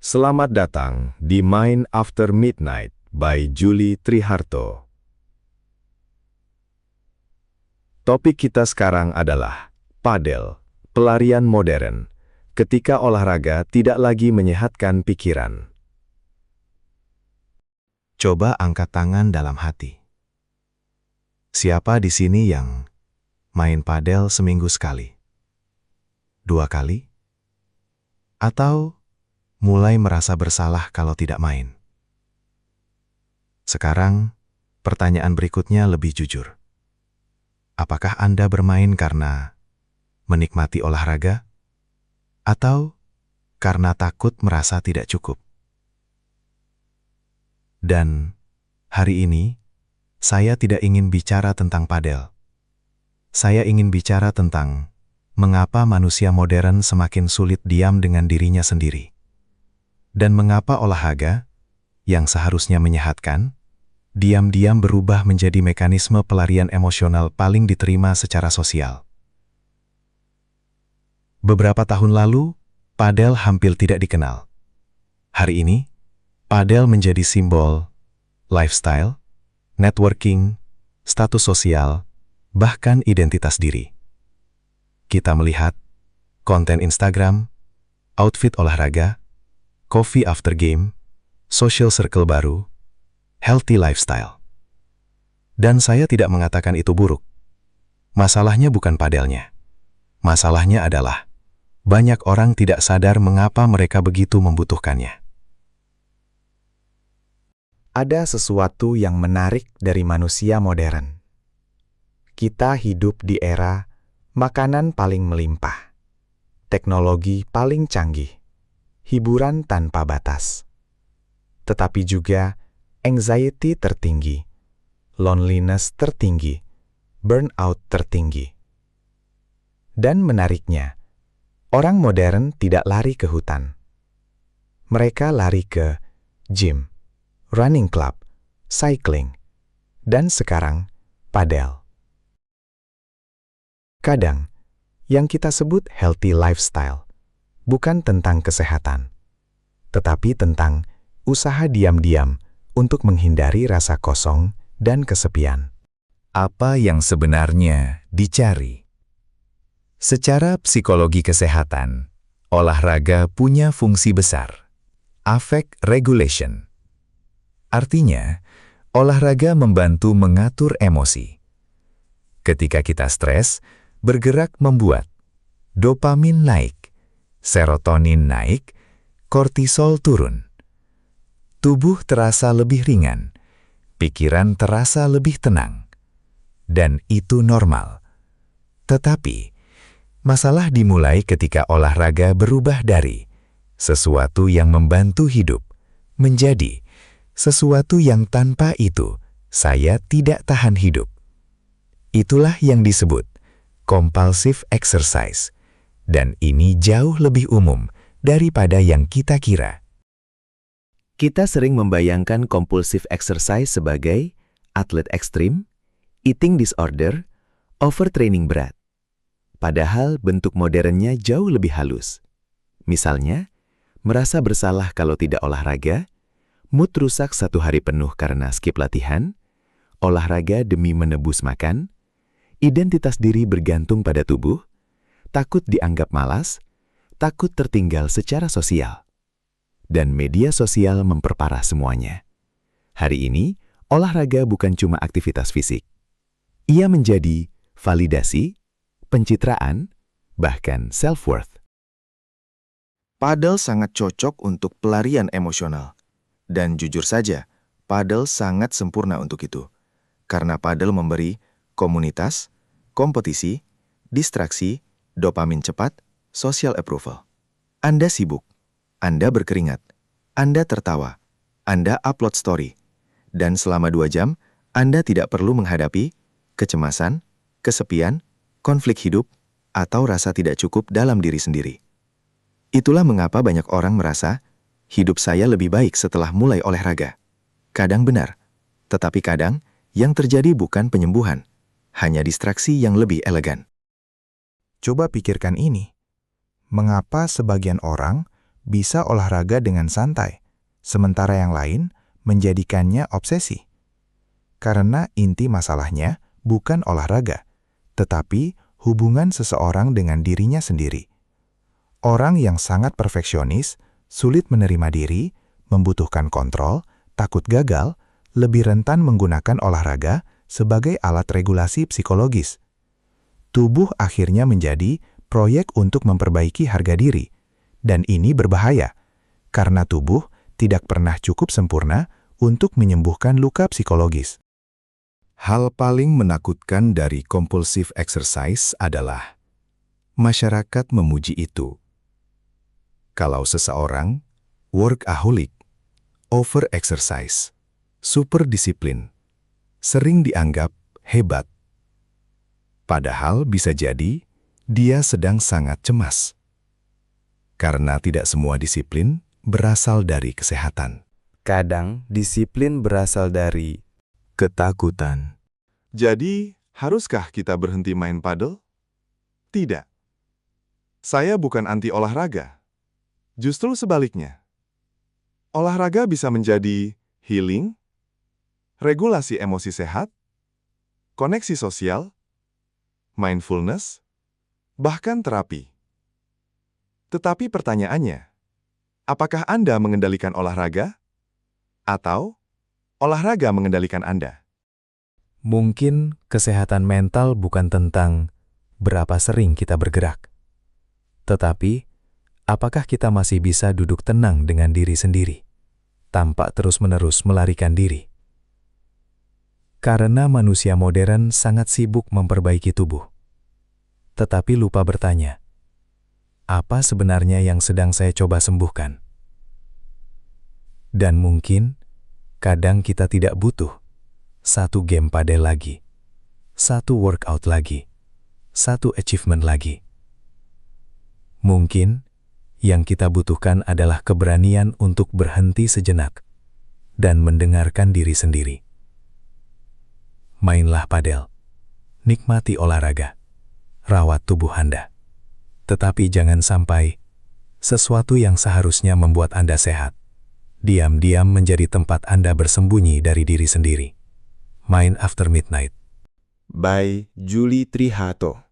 Selamat datang di Mind After Midnight by Julie Triharto. Topik kita sekarang adalah padel, pelarian modern, ketika olahraga tidak lagi menyehatkan pikiran. Coba angkat tangan dalam hati. Siapa di sini yang main padel seminggu sekali? 2 kali? Atau mulai merasa bersalah kalau tidak main? Sekarang, pertanyaan berikutnya lebih jujur. Apakah Anda bermain karena menikmati olahraga? Atau karena takut merasa tidak cukup? Dan hari ini, saya tidak ingin bicara tentang padel. Saya ingin bicara tentang mengapa manusia modern semakin sulit diam dengan dirinya sendiri. Dan mengapa olahraga, yang seharusnya menyehatkan, diam-diam berubah menjadi mekanisme pelarian emosional paling diterima secara sosial. Beberapa tahun lalu, padel hampir tidak dikenal. Hari ini, padel menjadi simbol lifestyle, networking, status sosial, bahkan identitas diri. Kita melihat konten Instagram, outfit olahraga, coffee after game, social circle baru, healthy lifestyle. Dan saya tidak mengatakan itu buruk. Masalahnya bukan padelnya. Masalahnya adalah banyak orang tidak sadar mengapa mereka begitu membutuhkannya. Ada sesuatu yang menarik dari manusia modern. Kita hidup di era makanan paling melimpah, teknologi paling canggih, hiburan tanpa batas. Tetapi juga anxiety tertinggi, loneliness tertinggi, burnout tertinggi. Dan menariknya, orang modern tidak lari ke hutan. Mereka lari ke gym, running club, cycling, dan sekarang padel. Kadang, yang kita sebut healthy lifestyle bukan tentang kesehatan, tetapi tentang usaha diam-diam untuk menghindari rasa kosong dan kesepian. Apa yang sebenarnya dicari? Secara psikologi kesehatan, olahraga punya fungsi besar. Affect regulation. Artinya, olahraga membantu mengatur emosi. Ketika kita stres, bergerak membuat dopamin naik, serotonin naik, kortisol turun. Tubuh terasa lebih ringan, pikiran terasa lebih tenang. Dan itu normal. Tetapi, masalah dimulai ketika olahraga berubah dari sesuatu yang membantu hidup menjadi sesuatu yang tanpa itu saya tidak tahan hidup. Itulah yang disebut compulsive exercise, dan ini jauh lebih umum daripada yang kita kira. Kita sering membayangkan compulsive exercise sebagai atlet ekstrim, eating disorder, overtraining berat. Padahal bentuk modernnya jauh lebih halus. Misalnya, merasa bersalah kalau tidak olahraga, mood rusak 1 hari penuh karena skip latihan, olahraga demi menebus makan, identitas diri bergantung pada tubuh, takut dianggap malas, takut tertinggal secara sosial. Dan media sosial memperparah semuanya. Hari ini, olahraga bukan cuma aktivitas fisik. Ia menjadi validasi, pencitraan, bahkan self-worth. Padel sangat cocok untuk pelarian emosional. Dan jujur saja, padel sangat sempurna untuk itu. Karena padel memberi komunitas, kompetisi, distraksi, dopamin cepat, social approval. Anda sibuk, Anda berkeringat, Anda tertawa, Anda upload story, dan selama 2 jam, Anda tidak perlu menghadapi kecemasan, kesepian, konflik hidup, atau rasa tidak cukup dalam diri sendiri. Itulah mengapa banyak orang merasa, hidup saya lebih baik setelah mulai olahraga. Kadang benar, tetapi kadang, yang terjadi bukan penyembuhan, hanya distraksi yang lebih elegan. Coba pikirkan ini. Mengapa sebagian orang bisa olahraga dengan santai, sementara yang lain menjadikannya obsesi. Karena inti masalahnya bukan olahraga, tetapi hubungan seseorang dengan dirinya sendiri. Orang yang sangat perfeksionis, sulit menerima diri, membutuhkan kontrol, takut gagal, lebih rentan menggunakan olahraga sebagai alat regulasi psikologis. Tubuh akhirnya menjadi proyek untuk memperbaiki harga diri, dan ini berbahaya, karena tubuh tidak pernah cukup sempurna untuk menyembuhkan luka psikologis. Hal paling menakutkan dari compulsive exercise adalah masyarakat memuji itu. Kalau seseorang workaholic, over exercise, super disiplin, sering dianggap hebat. Padahal bisa jadi dia sedang sangat cemas. Karena tidak semua disiplin berasal dari kesehatan. Kadang disiplin berasal dari Ketakutan. Jadi, haruskah kita berhenti main padel? Tidak. Saya bukan anti olahraga. Justru sebaliknya. Olahraga bisa menjadi healing, regulasi emosi sehat, koneksi sosial, mindfulness, bahkan terapi. Tetapi pertanyaannya, apakah Anda mengendalikan olahraga? Atau olahraga mengendalikan Anda? Mungkin kesehatan mental bukan tentang berapa sering kita bergerak, tetapi apakah kita masih bisa duduk tenang dengan diri sendiri, tanpa terus-menerus melarikan diri. Karena manusia modern sangat sibuk memperbaiki tubuh, tetapi lupa bertanya, apa sebenarnya yang sedang saya coba sembuhkan? Dan mungkin, kadang kita tidak butuh satu game padel lagi, satu workout lagi, satu achievement lagi. Mungkin yang kita butuhkan adalah keberanian untuk berhenti sejenak dan mendengarkan diri sendiri. Mainlah padel, nikmati olahraga, rawat tubuh Anda. Tetapi jangan sampai sesuatu yang seharusnya membuat Anda sehat, diam-diam menjadi tempat Anda bersembunyi dari diri sendiri. Mind After Midnight By Julie Trihato.